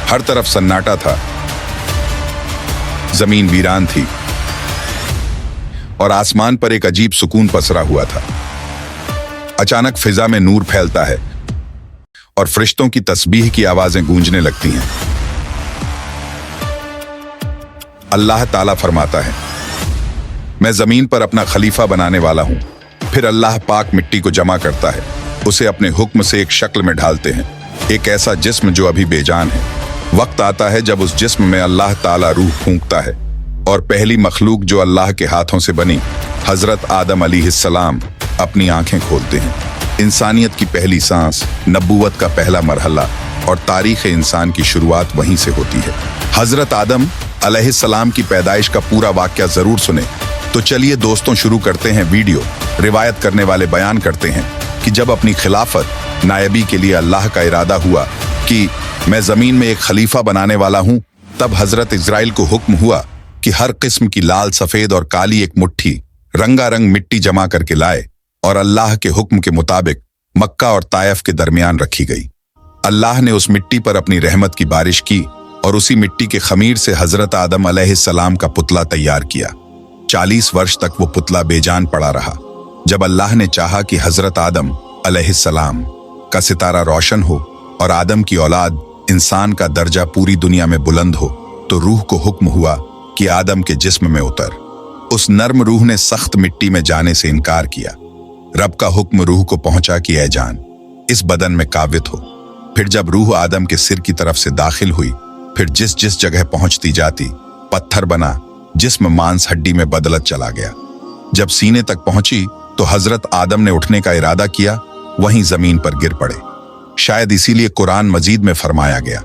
हर तरफ सन्नाटा था, जमीन वीरान थी और आसमान पर एक अजीब सुकून पसरा हुआ था। अचानक फिजा में नूर फैलता है और फरिश्तों की तस्बीह की आवाजें गूंजने लगती हैं। अल्लाह ताला फरमाता है, मैं जमीन पर अपना खलीफा बनाने वाला हूं। फिर अल्लाह पाक मिट्टी को जमा करता है, उसे अपने हुक्म से एक शक्ल में ढालते हैं, एक ऐसा जिस्म जो अभी बेजान है। वक्त आता है जब उस जिस्म में अल्लाह ताला रूह फूंकता है और पहली मखलूक जो अल्लाह के हाथों से बनी, हजरत आदम अलैहिस्सलाम, अपनी आंखें खोलते हैं। इंसानियत की पहली सांस, नबूवत का पहला मरहला और तारीख इंसान की शुरुआत वहीं से होती है। हजरत आदम अलैहिस्सलाम की पैदाइश का पूरा वाकया जरूर सुने। तो चलिए दोस्तों, शुरू करते हैं वीडियो। रिवायत करने वाले बयान करते हैं कि जब अपनी खिलाफत नायबी के लिए अल्लाह का इरादा हुआ कि मैं जमीन में एक खलीफा बनाने वाला हूं, तब हजरत इजराइल को हुक्म हुआ कि हर किस्म की लाल, सफेद और काली एक मुट्ठी रंगारंग मिट्टी जमा करके लाए और अल्लाह के हुक्म के मुताबिक मक्का और ताइफ के दरमियान रखी गई। अल्लाह ने उस मिट्टी पर अपनी रहमत की बारिश की और उसी मिट्टी के खमीर से हजरत आदम अलैहिस्सलाम का पुतला तैयार किया। 40 वर्ष तक वो पुतला बेजान पड़ा रहा। जब अल्लाह ने चाहा कि हजरत आदम अलैहिस्सलाम का सितारा रोशन हो और आदम की औलाद इंसान का दर्जा पूरी दुनिया में बुलंद हो, तो रूह को हुक्म हुआ कि आदम के जिस्म में उतर। उस नर्म रूह ने सख्त मिट्टी में जाने से इनकार किया। रब का हुक्म रूह को पहुंचा कि ऐ जान, इस बदन में कावित हो। फिर जब रूह आदम के सिर की तरफ से दाखिल हुई, फिर जिस जिस जगह पहुंचती जाती पत्थर बना, जिस्म मांस हड्डी में बदलत चला गया। जब सीने तक पहुंची तो हजरत आदम ने उठने का इरादा किया, वहीं जमीन पर गिर पड़े। शायद इसीलिए कुरान मजीद में फरमाया गया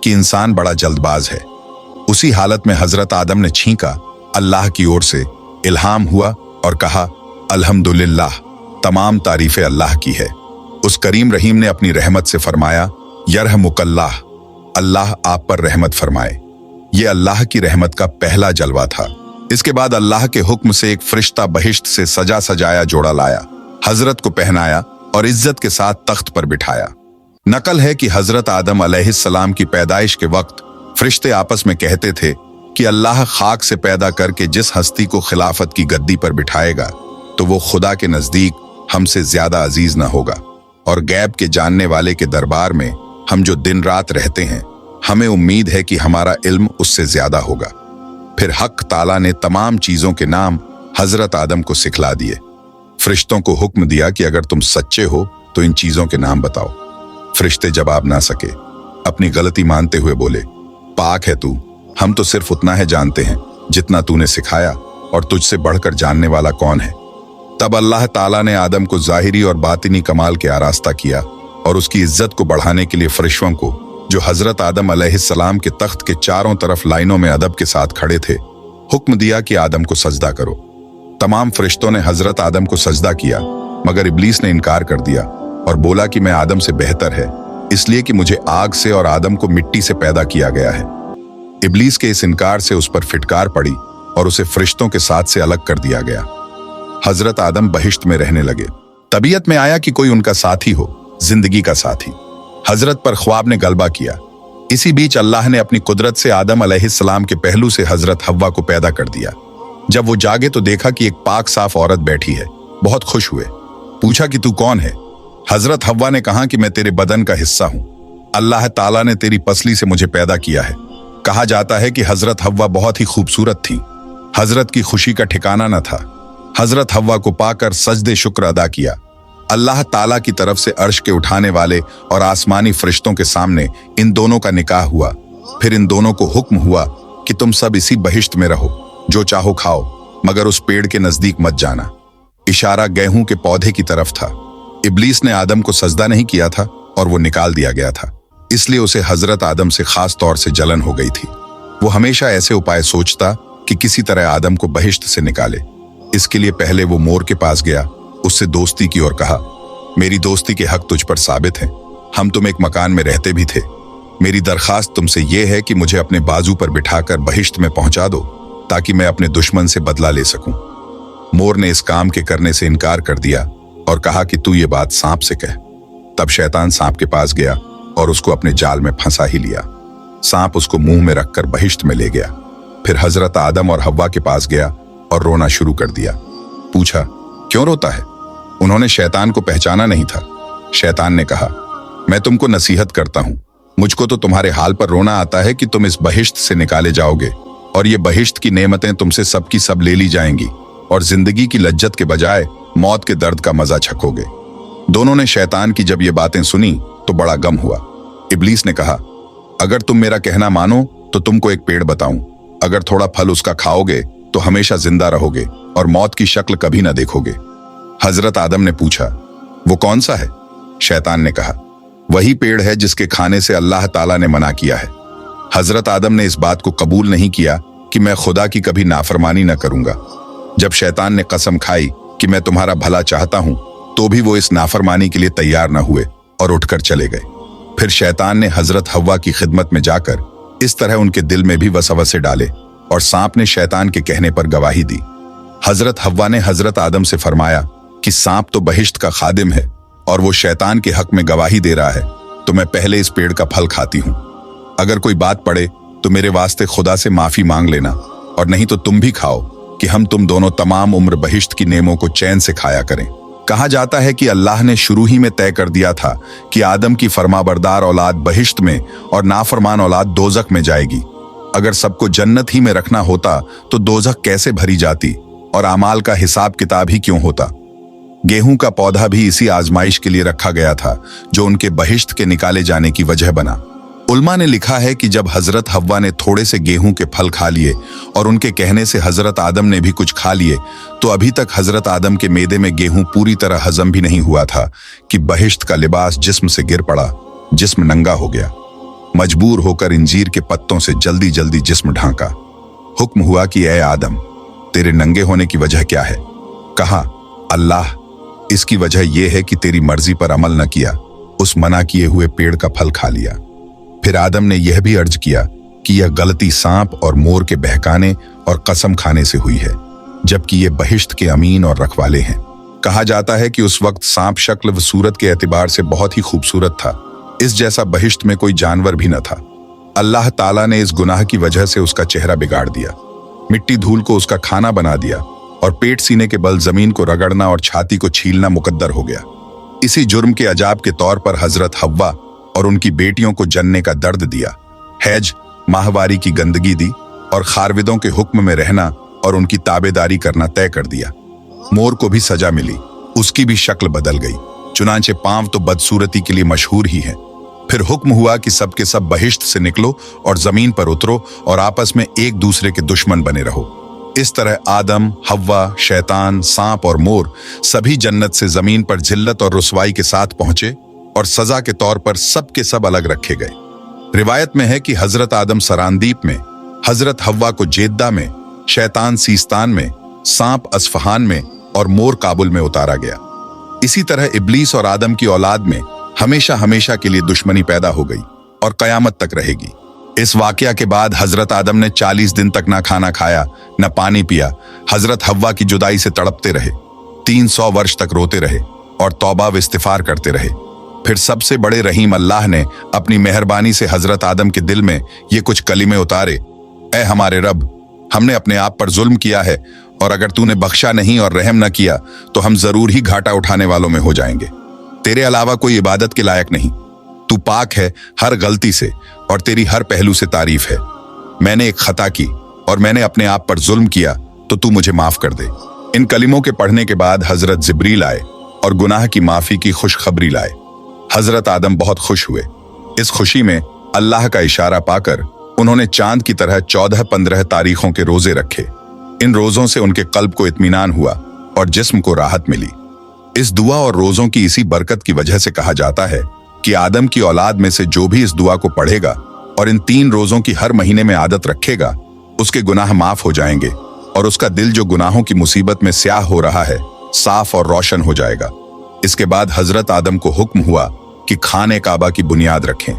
कि इंसान बड़ा जल्दबाज है। उसी हालत में हजरत आदम ने छींका, अल्लाह की ओर से इल्हाम हुआ और कहा, अल्हम्दुलिल्लाह, तमाम तारीफें अल्लाह की है। उस करीम रहीम ने अपनी रहमत से फरमाया, यरहमुकल्लाह, अल्लाह आप पर रहमत फरमाए। ये अल्लाह की रहमत का पहला जलवा था। इसके बाद अल्लाह के हुक्म से एक फरिश्ता बहिश्त से सजा सजाया जोड़ा लाया, हजरत को पहनाया और इज्जत के साथ तख्त पर बिठाया। नकल है कि हजरत आदम अलैहिस्सलाम की पैदाइश के वक्त फरिश्ते आपस में कहते थे कि अल्लाह खाक से पैदा करके जिस हस्ती को खिलाफत की गद्दी पर बिठाएगा, तो वो खुदा के नजदीक हमसे ज्यादा अजीज न होगा, और गैब के जानने वाले के दरबार में हम जो दिन रात रहते हैं, हमें उम्मीद है कि हमारा इल्म उससे ज्यादा होगा। फिर हक ताला ने तमाम चीजों के नाम हजरत आदम को सिखला दिए। फरिश्तों को हुक्म दिया कि अगर तुम सच्चे हो तो इन चीजों के नाम बताओ। फरिश्ते जवाब ना सके, अपनी गलती मानते हुए बोले, पाक है तू, हम तो सिर्फ उतना है जानते हैं जितना तूने सिखाया, और तुझसे बढ़कर जानने वाला कौन है। तब अल्लाह ताला ने आदम को जाहिरी और बातिनी कमाल के आरास्ता किया और उसकी इज्जत को बढ़ाने के लिए फरिश्तों को, जो हजरत आदम अलैहिस्सलाम के तख्त के चारों तरफ लाइनों में अदब के साथ खड़े थे, हुक्म दिया कि आदम को सजदा करो। तमाम फरिश्तों ने हजरत आदम को सजदा किया, मगर इब्लीस ने इनकार कर दिया और बोला कि मैं आदम से बेहतर है, इसलिए कि मुझे आग से और आदम को मिट्टी से पैदा किया गया है। इब्लीस के इस इनकार से उस पर फिटकार पड़ी और उसे फरिश्तों के साथ से अलग कर दिया गया। हजरत आदम बहिश्त में रहने लगे। तबीयत में आया कि कोई उनका साथी हो, जिंदगी का साथी। हजरत पर ख्वाब ने गलबा किया। इसी बीच अल्लाह ने अपनी कुदरत से आदम अलैहिस्सलाम के पहलू से हजरत हव्वा को पैदा कर दिया। जब वो जागे तो देखा कि एक पाक साफ औरत बैठी है। बहुत खुश हुए। पूछा कि तू कौन है? हजरत हव्वा ने कहा कि मैं तेरे बदन का हिस्सा हूं। अल्लाह ताला ने तेरी पसली से मुझे पैदा किया है। कहा जाता है कि हजरत हव्वा बहुत ही खूबसूरत थी। हजरत की खुशी का ठिकाना न था। हजरत हव्वा को पाकर सजदे शुक्र अदा किया। अल्लाह ताला की तरफ से अर्श के उठाने वाले और आसमानी फरिश्तों के सामने इन दोनों का निकाह हुआ। फिर इन दोनों को हुक्म हुआ कि तुम सब इसी बहिश्त में रहो, जो चाहो खाओ, मगर उस पेड़ के नजदीक मत जाना। इशारा गेहूं के पौधे की तरफ था। इब्लीस ने आदम को सजदा नहीं किया था और वो निकाल दिया गया था, इसलिए उसे हजरत आदम से खास तौर से जलन हो गई थी। वो हमेशा ऐसे उपाय सोचता कि किसी तरह आदम को बहिश्त से निकाले। इसके लिए पहले वो मोर के पास गया, उससे दोस्ती की और कहा, मेरी दोस्ती के हक तुझ पर साबित हैं। हम तुम एक मकान में रहते भी थे। मेरी दरखास्त तुमसे ये है कि मुझे अपने बाजू पर बिठाकर बहिश्त में पहुंचा दो, ताकि मैं अपने दुश्मन से बदला ले सकूं। मोर ने इस काम के करने से इनकार कर दिया और कहा कि तू ये बात सांप से कह। तब शैतान सांप के पास गया और उसको अपने जाल में फंसा ही लिया। सांप उसको मुंह में रखकर बहिश्त में ले गया। फिर हजरत आदम और हव्वा के पास गया और रोना शुरू कर दिया। पूछा, क्यों रोता है? उन्होंने शैतान को पहचाना नहीं था। शैतान ने कहा, मैं तुमको नसीहत करता हूं, मुझको तो तुम्हारे हाल पर रोना आता है कि तुम इस बहिश्त से निकाले जाओगे और ये बहिश्त की नेमतें तुमसे सबकी सब ले ली जाएंगी और जिंदगी की लज्जत के बजाय मौत के दर्द का मजा छकोगे। दोनों ने शैतान की जब ये बातें सुनी तो बड़ा गम हुआ। इब्लीस ने कहा, अगर तुम मेरा कहना मानो तो तुमको एक पेड़ बताऊं, अगर थोड़ा फल उसका खाओगे तो हमेशा जिंदा रहोगे और मौत की शक्ल कभी ना देखोगे। हजरत आदम ने पूछा, वो कौन सा है? शैतान ने कहा, वही पेड़ है जिसके खाने से अल्लाह ताला ने मना किया है। हजरत आदम ने इस बात को कबूल नहीं किया कि मैं खुदा की कभी नाफरमानी न करूंगा। जब शैतान ने कसम खाई कि मैं तुम्हारा भला चाहता हूं, तो भी वो इस नाफरमानी के लिए तैयार न हुए और उठकर चले गए। फिर शैतान ने हजरत हव्वा की खिदमत में जाकर इस तरह उनके दिल में भी वसवसे डाले और सांप ने शैतान के कहने पर गवाही दी। हजरत हव्वा ने हजरत आदम से फरमाया कि सांप तो बहिश्त का खादिम है और वो शैतान के हक में गवाही दे रहा है, तो मैं पहले इस पेड़ का फल खाती हूं। अगर कोई बात पड़े तो मेरे वास्ते खुदा से माफी मांग लेना, और नहीं तो तुम भी खाओ कि हम तुम दोनों तमाम उम्र बहिश्त की नेमों को चैन से खाया करें। कहा जाता है कि अल्लाह ने शुरू ही में तय कर दिया था कि आदम की फरमाबरदार औलाद बहिश्त में और नाफरमान औलाद दोजख में जाएगी। अगर सबको जन्नत ही में रखना होता तो दोजख कैसे भरी जाती और आमाल का हिसाब किताब ही क्यों होता। गेहूं का पौधा भी इसी आजमाइश के लिए रखा गया था जो उनके बहिश्त के निकाले जाने की वजह बना। उल्मा ने लिखा है कि जब हजरत हव्वा ने थोड़े से गेहूं के फल खा लिए और उनके कहने से हजरत आदम ने भी कुछ खा लिए, तो अभी तक हजरत आदम के मेदे में गेहूं पूरी तरह हजम भी नहीं हुआ था कि बहिश्त का लिबास जिस्म से गिर पड़ा, जिस्म नंगा हो गया। मजबूर होकर इंजीर के पत्तों से जल्दी जल्दी जिस्म ढांका। हुक्म हुआ कि ए आदम, तेरे नंगे होने की वजह क्या है? कहा, अल्लाह, इसकी वजह यह है कि तेरी मर्जी पर अमल न किया, उस मना किए हुए पेड़ का फल खा लिया। फिर आदम ने यह भी अर्ज किया कि यह गलती सांप और मोर के बहकाने और कसम खाने से हुई है, जबकि ये बहिश्त के अमीन और रखवाले हैं। कहा जाता है कि उस वक्त सांप शक्ल व सूरत के एतबार से बहुत ही खूबसूरत था। इस जैसा बहिश्त में कोई जानवर भी न था। अल्लाह ताला ने इस गुनाह की वजह से उसका चेहरा बिगाड़ दिया, मिट्टी धूल को उसका खाना बना दिया और पेट सीने के बल जमीन को रगड़ना और छाती को छीलना मुकद्दर हो गया। इसी जुर्म के अजाब के तौर पर हजरत हव्वा और उनकी बेटियों को जन्ने का दर्द दिया, हैज माहवारी की गंदगी दी और खारविदों के हुक्म में रहना और उनकी ताबेदारी करना तय कर दिया। मोर को भी सजा मिली, उसकी भी शक्ल बदल गई, चुनांचे पांव तो बदसूरती के लिए मशहूर ही है। फिर हुक्म हुआ कि सबके सब बहिश्त से निकलो और जमीन पर उतरो और आपस में एक दूसरे के दुश्मन बने रहो। इस तरह आदम, हव्वा, शैतान, सांप और मोर सभी जन्नत से जमीन पर जिल्लत और रुसवाई के साथ पहुंचे और सजा के तौर पर सबके सब अलग रखे गए। रिवायत में है कि हजरत आदम सरांदीप में, हजरत हव्वा को जेद्दा में, शैतान सीस्तान में, सांप असफहान में और मोर काबुल में उतारा गया। इसी तरह इब्लीस और आदम की औलाद में हमेशा हमेशा के लिए दुश्मनी पैदा हो गई और कयामत तक रहेगी। इस वाकया के बाद हजरत आदम ने 40 दिन तक ना खाना खाया, न पानी पिया। हजरत हव्वा की जुदाई से तड़पते रहे, 300 वर्ष तक रोते रहे और तौबा व इस्तिफार करते रहे। फिर सबसे बड़े रहीम अल्लाह ने अपनी मेहरबानी से हजरत आदम के दिल में ये कुछ कलिमे उतारे, ऐ हमारे रब, हमने अपने आप पर जुल्म किया है और अगर तूने बख्शा नहीं और रहम न किया तो हम जरूर ही घाटा उठाने वालों में हो जाएंगे। तेरे अलावा कोई इबादत के लायक नहीं, तू पाक है हर गलती से और तेरी हर पहलू से तारीफ है। मैंने एक खता की और मैंने अपने आप पर जुल्म किया, तो तू मुझे माफ कर दे। इन कलिमों के पढ़ने के बाद हजरत जिब्रील आए और गुनाह की माफी की खुशखबरी लाए। हजरत आदम बहुत खुश हुए। इस खुशी में अल्लाह का इशारा पाकर उन्होंने चांद की तरह 14-15 तारीखों के रोजे रखे। इन रोजों से उनके कल्ब को इत्मीनान हुआ और जिस्म को राहत मिली। इस दुआ और रोजों की इसी बरकत की वजह से कहा जाता है कि आदम की औलाद में से जो भी इस दुआ को पढ़ेगा और इन 3 रोजों की हर महीने में आदत रखेगा, उसके गुनाह माफ हो जाएंगे और उसका दिल जो गुनाहों की मुसीबत में स्याह हो रहा है, साफ और रोशन हो जाएगा। इसके बाद हजरत आदम को हुक्म हुआ कि खाने काबा की बुनियाद रखें।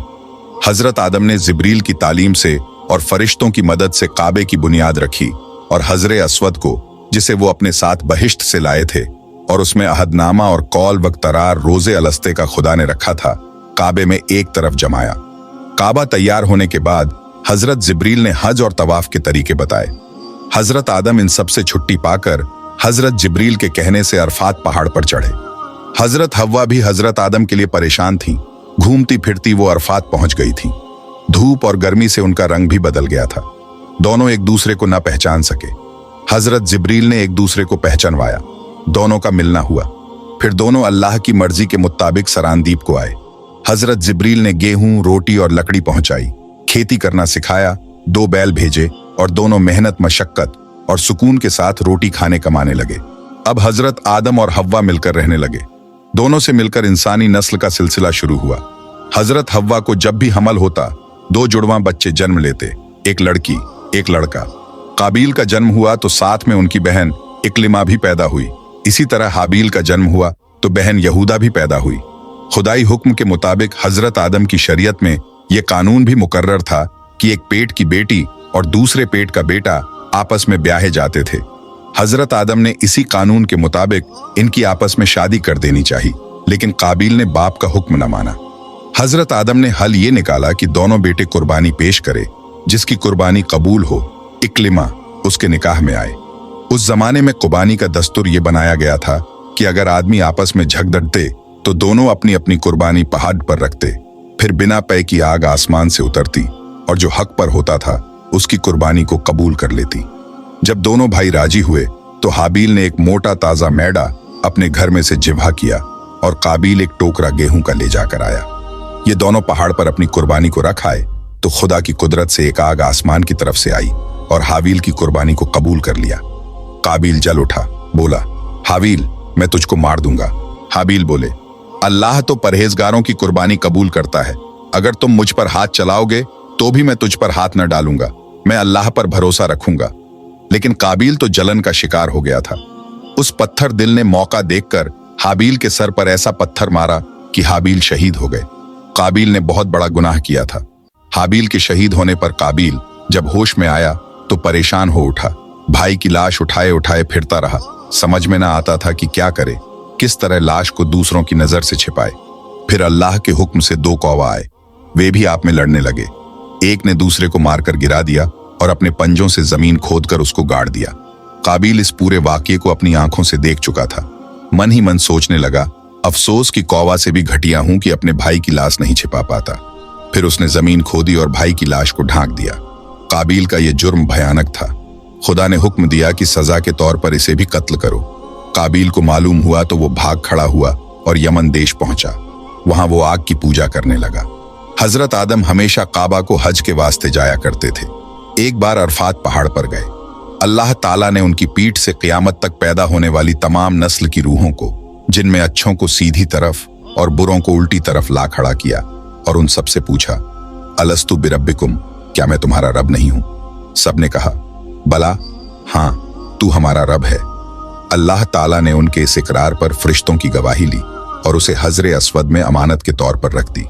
हजरत आदम ने जिब्रील की तालीम से और फरिश्तों की मदद से काबे की बुनियाद रखी और हजरे अस्वद को, जिसे वो अपने साथ बहिश्त से लाए थे और उसमें अहदनामा और कौल वक्तरार रोजे अलस्ते का खुदा ने रखा था, काबे में एक तरफ जमाया। काबा तैयार होने के बाद हजरत जिब्रील ने हज और तवाफ के तरीके बताए। हजरत आदम इन सबसे छुट्टी पाकर हजरत जिब्रील के कहने से अरफात पहाड़ पर चढ़े। हजरत हव्वा भी हजरत आदम के लिए परेशान थीं। घूमती फिरती वो अरफात पहुंच गई थीं। धूप और गर्मी से उनका रंग भी बदल गया था। दोनों एक दूसरे को न पहचान सके। हजरत जिब्रील ने एक दूसरे को पहचानवाया। दोनों का मिलना हुआ। फिर दोनों अल्लाह की मर्जी के मुताबिक सरानदीप को आए। हजरत जिब्रील ने गेहूं, रोटी और लकड़ी पहुंचाई, खेती करना सिखाया, 2 बैल भेजे और दोनों मेहनत, मशक्कत और सुकून के साथ रोटी खाने कमाने लगे। अब हजरत आदम और हव्वा मिलकर रहने लगे। दोनों से मिलकर इंसानी नस्ल का सिलसिला शुरू हुआ। हजरत हव्वा को जब भी हमल होता 2 जुड़वां बच्चे जन्म लेते, एक लड़की एक लड़का। काबील का जन्म हुआ तो साथ में उनकी बहन इक्लिमा भी पैदा हुई। इसी तरह हाबील का जन्म हुआ तो बहन यहूदा भी पैदा हुई। खुदाई हुक्म के मुताबिक हजरत आदम की शरीयत में यह कानून भी मुकर्रर था कि एक पेट की बेटी और दूसरे पेट का बेटा आपस में ब्याहे जाते थे। हजरत आदम ने इसी कानून के मुताबिक इनकी आपस में शादी कर देनी चाहिए, लेकिन काबील ने बाप का हुक्म न माना। हजरत आदम ने हल ये निकाला कि दोनों बेटे कुर्बानी पेश करे। जिसकी कुर्बानी कबूल हो, इक्लिमा उसके निकाह में आए। उस जमाने में कुर्बानी का दस्तूर ये बनाया गया था कि अगर आदमी आपस में झगड़ते तो दोनों अपनी अपनी कुर्बानी पहाड़ पर रखते। फिर बिना पै की आग आसमान से उतरती और जो हक पर होता था उसकी कुर्बानी को कबूल कर लेती। जब दोनों भाई राजी हुए तो हाबील ने एक मोटा ताजा मैडा अपने घर में से जिबा किया और काबील एक टोकरा गेहूं का ले जाकर आया। ये दोनों पहाड़ पर अपनी कुर्बानी को रख आए तो खुदा की कुदरत से एक आग आसमान की तरफ से आई और हाबील की कुर्बानी को कबूल कर लिया। काबील जल उठा, बोला, हाबील मैं तुझको मार दूंगा। हाबील बोले, अल्लाह तो परहेजगारों की कुर्बानी कबूल करता है। अगर तुम मुझ पर हाथ चलाओगे तो भी मैं तुझ पर हाथ न डालूंगा। मैं अल्लाह पर भरोसा रखूंगा। लेकिन काबील तो जलन का शिकार हो गया था। उस पत्थर दिल ने मौका देखकर हाबील के सर पर ऐसा पत्थर मारा कि हाबील शहीद हो गए। काबील ने बहुत बड़ा गुनाह किया था। हाबील के शहीद होने पर काबील जब होश में आया तो परेशान हो उठा। भाई की लाश उठाए उठाए फिरता रहा। समझ में ना आता था कि क्या करे, किस तरह लाश को दूसरों की नजर से छिपाए। फिर अल्लाह के हुक्म से 2 कौवा आए। वे भी आप में लड़ने लगे। एक ने दूसरे को मारकर गिरा दिया और अपने पंजों से जमीन खोदकर उसको गाड़ दिया। काबील इस पूरे वाकये को अपनी आंखों से देख चुका था। मन ही मन सोचने लगा, अफसोस कि कौवा से भी घटिया हूं कि अपने भाई की लाश नहीं छिपा पाता। फिर उसने जमीन खोदी और भाई की लाश को ढांक दिया। काबील का यह जुर्म भयानक था। खुदा ने हुक्म दिया कि सजा के तौर पर इसे भी कत्ल करो। काबील को मालूम हुआ तो वो भाग खड़ा हुआ और यमन देश पहुंचा। वहां वो आग की पूजा करने लगा। हजरत आदम हमेशा काबा को हज के वास्ते जाया करते थे। एक बार अरफात पहाड़ पर गए। अल्लाह ताला ने उनकी पीठ से क़यामत तक पैदा होने वाली तमाम नस्ल की रूहों को, जिनमें अच्छों को सीधी तरफ और बुरों को उल्टी तरफ ला खड़ा किया और उन सबसे पूछा, अलस्तु बिरब्बिकुम, क्या मैं तुम्हारा रब नहीं हूं? सबने कहा, बला, हाँ तू हमारा रब है। अल्लाह ताला ने उनके इस इकरार पर फरिश्तों की गवाही ली और उसे हजरे अस्वद में अमानत के तौर पर रख दी।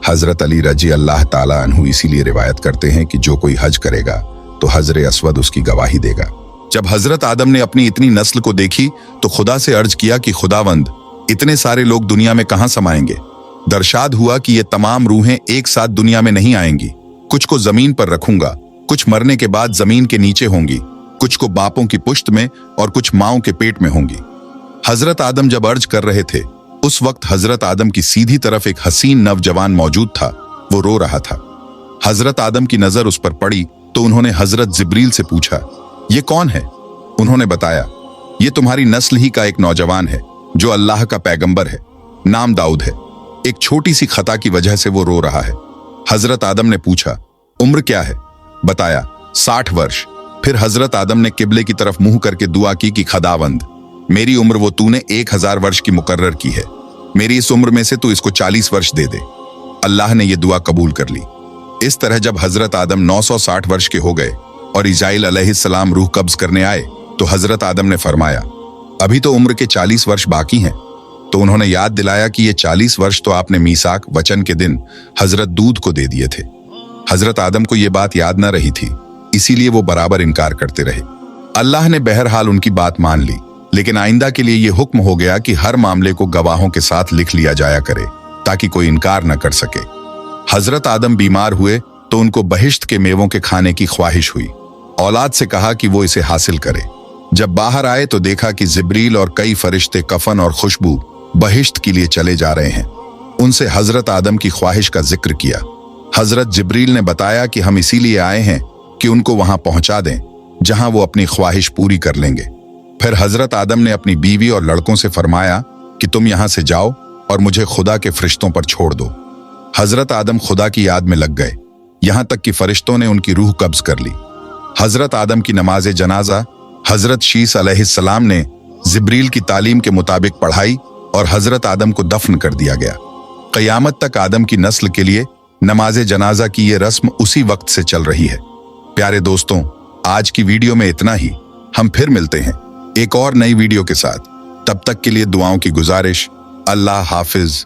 हजरत अली रजी अल्लाह ताला अन्हु इसीलिए रिवायत करते हैं कि जो कोई हज करेगा तो हजरे अस्वद उसकी गवाही देगा। जब हजरत आदम ने अपनी इतनी नस्ल को देखी तो खुदा से अर्ज किया कि खुदावंद, इतने सारे लोग दुनिया में कहां समाएंगे? दरशाद हुआ कि ये तमाम रूहें एक साथ दुनिया में नहीं आएंगी। कुछ को जमीन पर रखूंगा, कुछ मरने के बाद जमीन के नीचे होंगी, कुछ को बापों की पुश्त में और कुछ माओं के पेट में होंगी। हजरत आदम जब अर्ज कर रहे थे उस वक्त हजरत आदम की सीधी तरफ एक हसीन नवजवान मौजूद था। वो रो रहा था। हजरत आदम की नजर उस पर पड़ी तो उन्होंने हजरत जिब्रील से पूछा, ये कौन है? उन्होंने बताया, ये तुम्हारी नस्ल ही का एक नौजवान है जो अल्लाह का पैगंबर है, नाम दाऊद है। एक छोटी सी खता की वजह से वो रो रहा है। हजरत आदम ने पूछा, उम्र क्या है? बताया, 60 वर्ष। फिर हजरत आदम ने किबले की तरफ मुंह करके दुआ की कि खुदावंद, मेरी उम्र वो तूने 1000 वर्ष की मुकर्रर की है। मेरी इस उम्र में से तू इसको 40 वर्ष दे दे। अल्लाह ने यह दुआ कबूल कर ली। इस तरह जब हजरत आदम 960 वर्ष के हो गए और इजाइल अलैहिस्सलाम रूह कब्ज करने आए तो हजरत आदम ने फरमाया, अभी तो उम्र के 40 वर्ष बाकी हैं। तो उन्होंने याद दिलाया कि ये 40 वर्ष तो आपने मीसाक वचन के दिन हजरत दूध को दे दिए थे। हजरत आदम को ये बात याद न रही थी, इसीलिए वो बराबर इनकार करते रहे। अल्लाह ने बहरहाल उनकी बात मान ली, लेकिन आइंदा के लिए ये हुक्म हो गया कि हर मामले को गवाहों के साथ लिख लिया जाया करे ताकि कोई इनकार न कर सके। हजरत आदम बीमार हुए तो उनको बहिश्त के मेवों के खाने की ख्वाहिश हुई। औलाद से कहा कि वो इसे हासिल करे। जब बाहर आए तो देखा कि जिब्रील और कई फरिश्ते कफन और खुशबू बहिश्त के लिए चले जा रहे हैं। उनसे हजरत आदम की ख्वाहिश का जिक्र किया। हजरत जिब्रील ने बताया कि हम इसीलिए आए हैं कि उनको वहां पहुंचा दें जहां वो अपनी ख्वाहिश पूरी कर लेंगे। फिर हजरत आदम ने अपनी बीवी और लड़कों से फरमाया कि तुम यहां से जाओ और मुझे खुदा के फरिश्तों पर छोड़ दो। हजरत आदम खुदा की याद में लग गए, यहां तक कि फरिश्तों ने उनकी रूह कब्ज कर ली। हजरत आदम की नमाज जनाजा हजरत शीस अलैहिस्सलाम ने जिब्रील की तालीम के मुताबिक पढ़ाई और हजरत आदम को दफन कर दिया गया। क़यामत तक आदम की नस्ल के लिए नमाज जनाजा की ये रस्म उसी वक्त से चल रही है। प्यारे दोस्तों, आज की वीडियो में इतना ही। हम फिर मिलते हैं एक और नई वीडियो के साथ। तब तक के लिए दुआओं की गुजारिश। अल्लाह हाफिज।